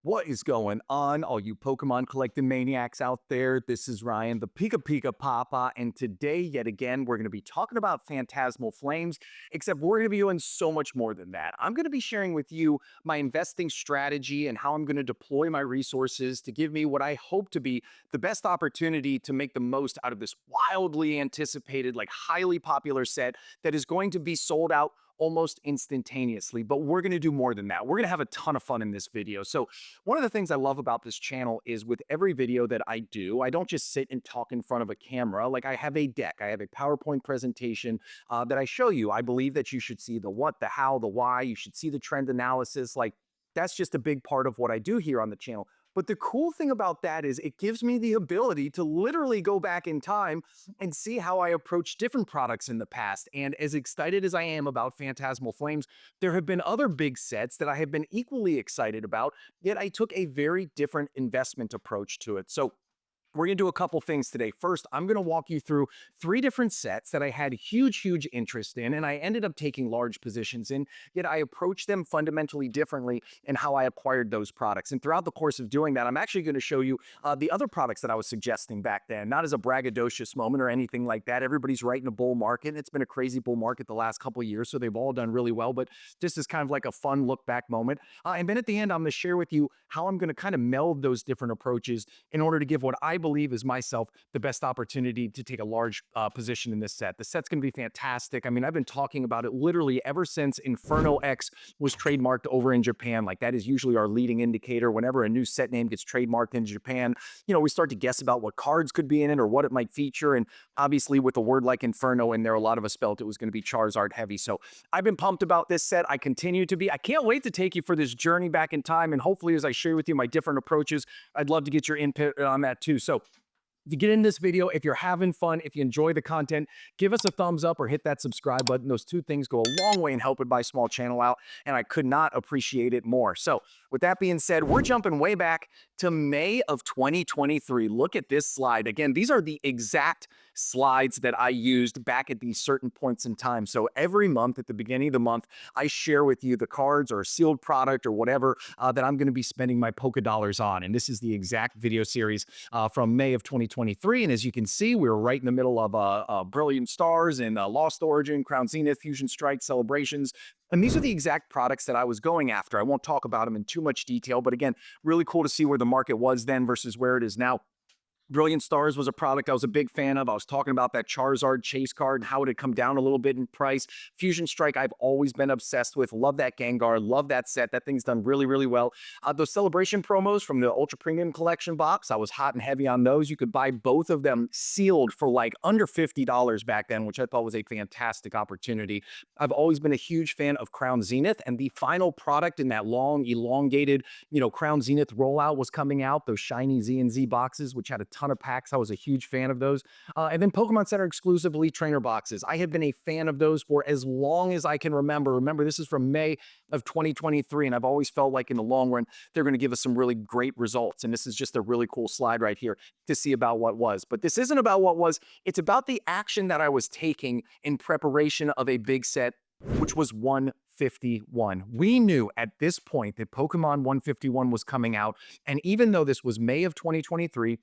What is going on, all you Pokemon collecting maniacs out there? This is Ryan, the Pika Pika Papa, and today, yet again, we're going to be talking about Phantasmal Flames, except we're going to be doing so much more than that. I'm going to be sharing with you my investing strategy and how I'm going to deploy my resources to give me what I hope to be the best opportunity to make the most out of this wildly anticipated, like highly popular set that is going to be sold out almost instantaneously. But we're going to do more than that. We're going to have a ton of fun in this video. So one of the things I love about this channel is with every video that I do, I don't just sit and talk in front of a camera. Like I have a deck, I have a PowerPoint presentation that I show you. I believe that you should see the what, the how, the why. You should see the trend analysis. Like that's just a big part of what I do here on the channel. But the cool thing about that is it gives me the ability to literally go back in time and see how I approached different products in the past. And as excited as I am about Phantasmal Flames, there have been other big sets that I have been equally excited about, yet I took a very different investment approach to it. So we're going to do a couple things today. First, I'm going to walk you through three different sets that I had huge interest in, and I ended up taking large positions in, yet I approached them fundamentally differently in how I acquired those products. And throughout the course of doing that, I'm actually going to show you the other products that I was suggesting back then, not as a braggadocious moment or anything like that. Everybody's right in a bull market. It's been a crazy bull market the last couple of years, so they've all done really well, but this is kind of like a fun look back moment. And then at the end, I'm going to share with you how I'm going to kind of meld those different approaches in order to give what I believe is myself the best opportunity to take a large position in this set. The set's going to be fantastic. I mean, I've been talking about it literally ever since Inferno X was trademarked over in Japan. Like that is usually our leading indicator. Whenever a new set name gets trademarked in Japan, we start to guess about what cards could be in it or what it might feature. And obviously with a word like Inferno in there, a lot of us felt it was going to be Charizard heavy. So I've been pumped about this set. I continue to be. I can't wait to take you for this journey back in time. And hopefully as I share with you my different approaches, I'd love to get your input on that too. So if you get in this video, if you're having fun, if you enjoy the content, give us a thumbs up or hit that subscribe button. Those two things go a long way in helping my small channel out, and I could not appreciate it more. So with that being said, we're jumping way back to May of 2023. Look at this slide. Again, these are the exact slides that I used back at these certain points in time. So every month at the beginning of the month, I share with you the cards or a sealed product or whatever that I'm going to be spending my Poké dollars on. And this is the exact video series from May of 2023. And as you can see, we were right in the middle of Brilliant Stars and Lost Origin, Crown Zenith, Fusion Strike, Celebrations. And these are the exact products that I was going after. I won't talk about them in too much detail, but again, really cool to see where the market was then versus where it is now. Brilliant Stars was a product I was a big fan of. I was talking about that Charizard chase card and how it had come down a little bit in price. Fusion Strike, I've always been obsessed with. Love that Gengar. Love that set. That thing's done really well. Those celebration promos from the Ultra Premium Collection box, I was hot and heavy on those. You could buy both of them sealed for like under $50 back then, which I thought was a fantastic opportunity. I've always been a huge fan of Crown Zenith, and the final product in that long, elongated, Crown Zenith rollout was coming out. Those shiny Z and Z boxes, which had a ton of packs. I was a huge fan of those. And then Pokemon Center exclusively trainer boxes. I have been a fan of those for as long as I can remember. Remember, this is from May of 2023, and I've always felt like in the long run, they're going to give us some really great results. And this is just a really cool slide right here to see about what was. But this isn't about what was. It's about the action that I was taking in preparation of a big set, which was 151. We knew at this point that Pokemon 151 was coming out. And even though this was May of 2023,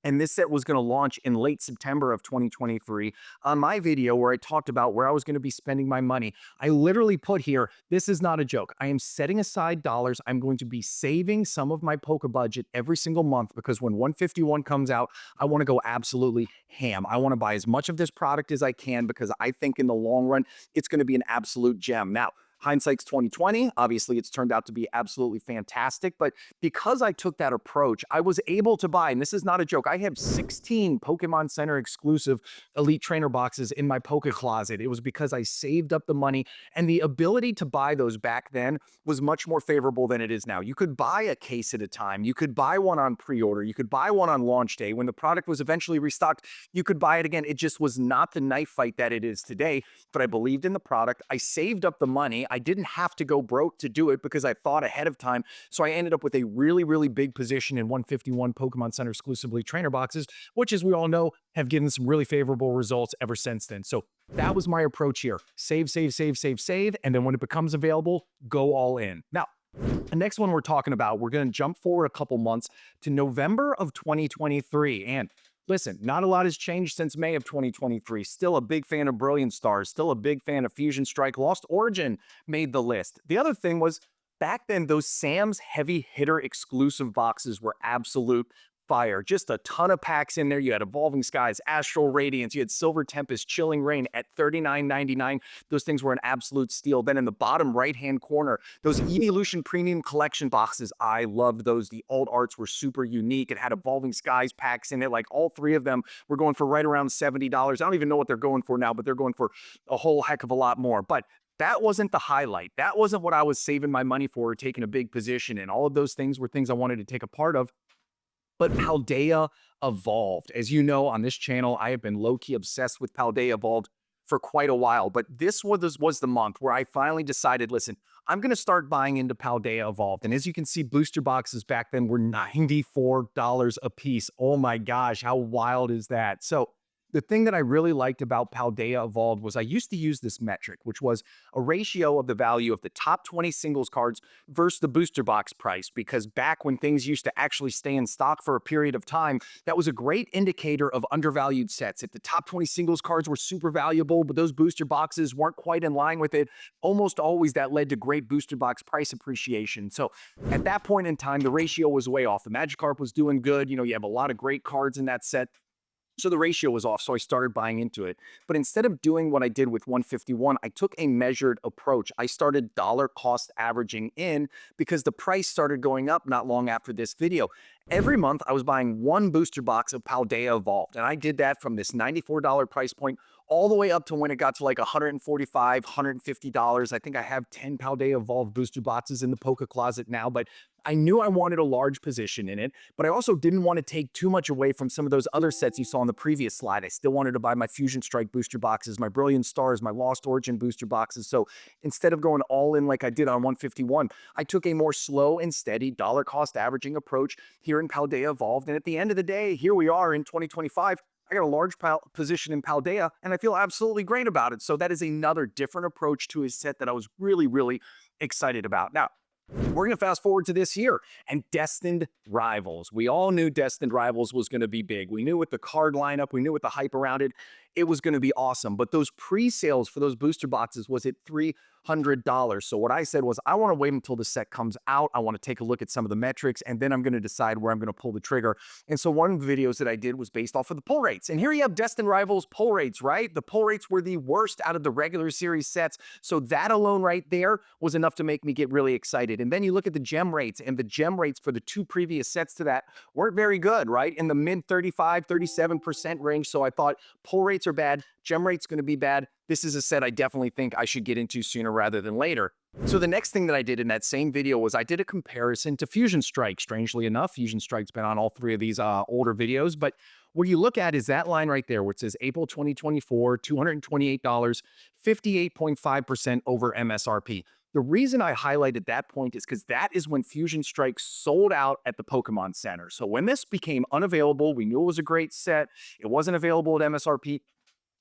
and this set was going to launch in late September of 2023. On my video where I talked about where I was going to be spending my money, I literally put here, this is not a joke. I am setting aside dollars. I'm going to be saving some of my Poke budget every single month because when 151 comes out, I want to go absolutely ham. I want to buy as much of this product as I can because I think in the long run, it's going to be an absolute gem. Now, hindsight's 2020. Obviously, it's turned out to be absolutely fantastic. But because I took that approach, I was able to buy, and this is not a joke, I have 16 Pokemon Center exclusive Elite Trainer boxes in my Poke closet. It was because I saved up the money, and the ability to buy those back then was much more favorable than it is now. You could buy a case at a time. You could buy one on pre-order. You could buy one on launch day. When the product was eventually restocked, you could buy it again. It just was not the knife fight that it is today, but I believed in the product. I saved up the money. I didn't have to go broke to do it because I thought ahead of time. So I ended up with a really big position in 151 Pokemon Center exclusively trainer boxes, which, as we all know, have given some really favorable results ever since then. So that was my approach here. Save. And then when it becomes available, go all in. Now, The next one we're talking about, we're going to jump forward a couple months to November of 2023. And listen, not a lot has changed since May of 2023. Still a big fan of Brilliant Stars, still a big fan of Fusion Strike. Lost Origin made the list. The other thing was, back then, those Sam's Heavy Hitter exclusive boxes were absolute fire. Just a ton of packs in there. You had Evolving Skies, Astral Radiance, you had Silver Tempest, Chilling Rain at $39.99. Those things were an absolute steal. Then in the bottom right-hand corner, those Evolution Premium Collection boxes, I loved those. The alt arts were super unique. It had Evolving Skies packs in it. Like all three of them were going for right around $70. I don't even know what they're going for now, but they're going for a whole heck of a lot more. But that wasn't the highlight. That wasn't what I was saving my money for, taking a big position in. All of those things were things I wanted to take a part of. But Paldea Evolved. As you know, on this channel, I have been low-key obsessed with Paldea Evolved for quite a while. But this was the month where I finally decided, listen, I'm going to start buying into Paldea Evolved. And as you can see, booster boxes back then were $94 a piece. Oh my gosh, how wild is that? So the thing that I really liked about Paldea Evolved was I used to use this metric, which was a ratio of the value of the top 20 singles cards versus the booster box price, because back when things used to actually stay in stock for a period of time, that was a great indicator of undervalued sets. If the top 20 singles cards were super valuable, but those booster boxes weren't quite in line with it, almost always that led to great booster box price appreciation. So at that point in time, the ratio was way off. The Magikarp was doing good. You know, you have a lot of great cards in that set. So the ratio was off, so I started buying into it. But instead of doing what I did with 151, I took a measured approach. I started dollar cost averaging in because the price started going up not long after this video. Every month, I was buying one booster box of Paldea Evolved, and I did that from this $94 price point all the way up to when it got to like $145, $150. I think I have 10 Paldea Evolved booster boxes in the Poke Closet now, but I knew I wanted a large position in it, but I also didn't want to take too much away from some of those other sets you saw on the previous slide. I still wanted to buy my Fusion Strike booster boxes, my Brilliant Stars, my Lost Origin booster boxes. So instead of going all in like I did on 151, I took a more slow and steady dollar cost averaging approach here in Paldea Evolved. And at the end of the day, here we are in 2025. I got a large position in Paldea, and I feel absolutely great about it. So that is another different approach to a set that I was really, really excited about. Now, we're going to fast forward to this year and Destined Rivals. We all knew Destined Rivals was going to be big. We knew with the card lineup, we knew with the hype around it, it was going to be awesome. But those pre-sales for those booster boxes was at $300. So what I said was, I want to wait until the set comes out. I want to take a look at some of the metrics, and then I'm going to decide where I'm going to pull the trigger. And so one of the videos that I did was based off of the pull rates. And here you have Destined Rivals pull rates, right? The pull rates were the worst out of the regular series sets. So that alone right there was enough to make me get really excited. And then you look at the gem rates, and the gem rates for the two previous sets to that weren't very good, right? In the mid 35, 37% range. So I thought pull rates are bad, gem rate's going to be bad. This is a set I definitely think I should get into sooner rather than later. So the next thing that I did in that same video was I did a comparison to Fusion Strike. Strangely enough, Fusion Strike's been on all three of these older videos, but what you look at is that line right there where it says April 2024, $228, 58.5% over MSRP. The reason I highlighted that point is because that is when Fusion Strike sold out at the Pokemon Center. So when this became unavailable, we knew it was a great set. It wasn't available at MSRP.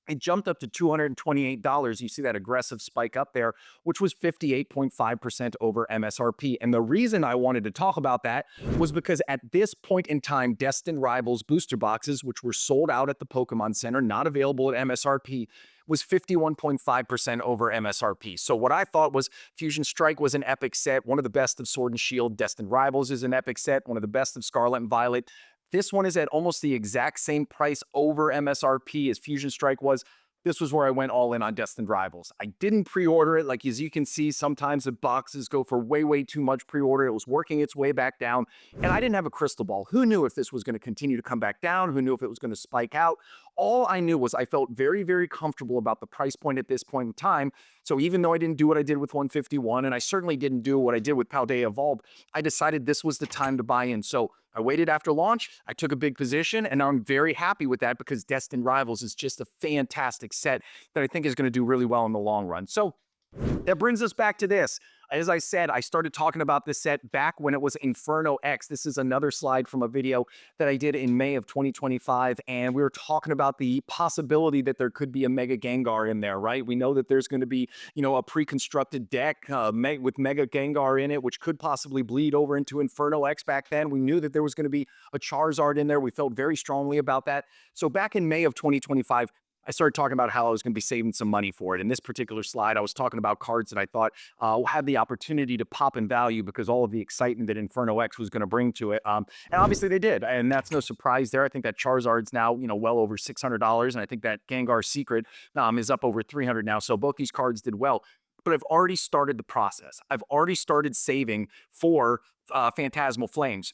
It jumped up to $228. You see that aggressive spike up there, which was 58.5% over MSRP. And the reason I wanted to talk about that was because at this point in time, Destined Rivals booster boxes, which were sold out at the Pokemon Center, not available at MSRP, was 51.5% over MSRP. So what I thought was Fusion Strike was an epic set, one of the best of Sword and Shield. Destined Rivals is an epic set, one of the best of Scarlet and Violet. This one is at almost the exact same price over MSRP as Fusion Strike was. This was where I went all in on Destined Rivals. I didn't pre-order it. Like, as you can see, sometimes the boxes go for way, way too much pre-order. It was working its way back down, and I didn't have a crystal ball. Who knew if this was going to continue to come back down? Who knew if it was going to spike out? All I knew was I felt very, very comfortable about the price point at this point in time. So even though I didn't do what I did with 151, and I certainly didn't do what I did with Paldea Evolved, I decided this was the time to buy in. So I waited after launch, I took a big position, and I'm very happy with that because Destined Rivals is just a fantastic set that I think is going to do really well in the long run. So that brings us back to this. As I said, I started talking about this set back when it was Inferno X. This is another slide from a video that I did in May of 2025, and we were talking about the possibility that there could be a Mega Gengar in there, right? We know that there's going to be, a pre-constructed deck with Mega Gengar in it, which could possibly bleed over into Inferno X back then. We knew that there was going to be a Charizard in there. We felt very strongly about that. So back in May of 2025, I started talking about how I was going to be saving some money for it. In this particular slide, I was talking about cards that I thought had the opportunity to pop in value because all of the excitement that Inferno X was going to bring to it. And obviously they did. And that's no surprise there. I think that Charizard's now, well over $600. And I think that Gengar Secret is up over 300 now. So both these cards did well. But I've already started the process. I've already started saving for Phantasmal Flames.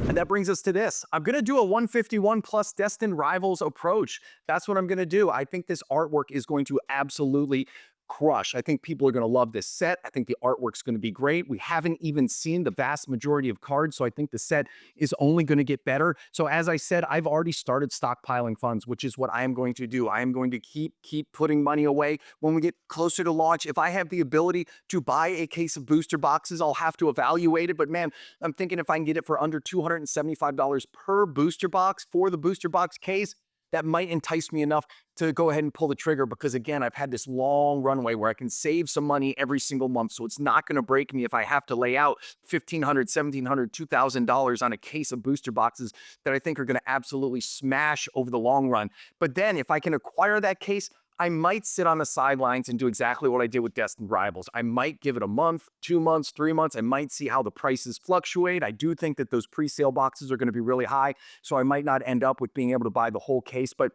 And that brings us to this. I'm going to do a 151 plus Destined Rivals approach. That's what I'm going to do. I think this artwork is going to absolutely crush. I think people are going to love this set. I think the artwork's going to be great. We haven't even seen the vast majority of cards, so I think the set is only going to get better. So as I said, I've already started stockpiling funds, which is what I am going to do. I am going to keep putting money away. When we get closer to launch, if I have the ability to buy a case of booster boxes, I'll have to evaluate it. But man, I'm thinking if I can get it for under $275 per booster box for the booster box case, that might entice me enough to go ahead and pull the trigger because, again, I've had this long runway where I can save some money every single month. So it's not going to break me if I have to lay out $1,500, $1,700, $2,000 on a case of booster boxes that I think are going to absolutely smash over the long run. But then if I can acquire that case, I might sit on the sidelines and do exactly what I did with Destined Rivals. I might give it a month, 2 months, 3 months. I might see how the prices fluctuate. I do think that those pre-sale boxes are going to be really high, so I might not end up with being able to buy the whole case, but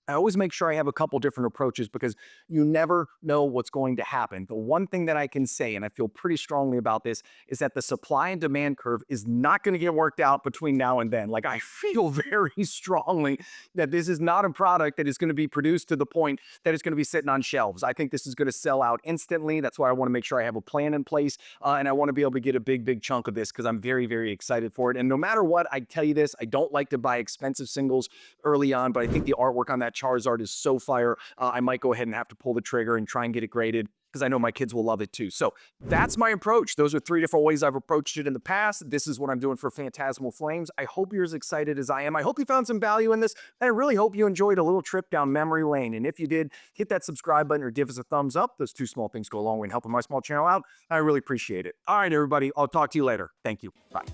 I always make sure I have a couple different approaches because you never know what's going to happen. The one thing that I can say, and I feel pretty strongly about this, is that the supply and demand curve is not going to get worked out between now and then. Like, I feel very strongly that this is not a product that is going to be produced to the point that it's going to be sitting on shelves. I think this is going to sell out instantly. That's why I want to make sure I have a plan in place, and I want to be able to get a big chunk of this because I'm very, very excited for it. And no matter what, I tell you this, I don't like to buy expensive singles early on, but I think the artwork on that Charizard is so fire. I might go ahead and have to pull the trigger and try and get it graded because I know my kids will love it too. So that's my approach. Those are 3 different ways I've approached it in the past. This is what I'm doing for Phantasmal Flames. I hope you're as excited as I am. I hope you found some value in this. And I really hope you enjoyed a little trip down memory lane. And if you did, hit that subscribe button or give us a thumbs up. Those 2 small things go a long way in helping my small channel out. I really appreciate it. All right, everybody. I'll talk to you later. Thank you. Bye.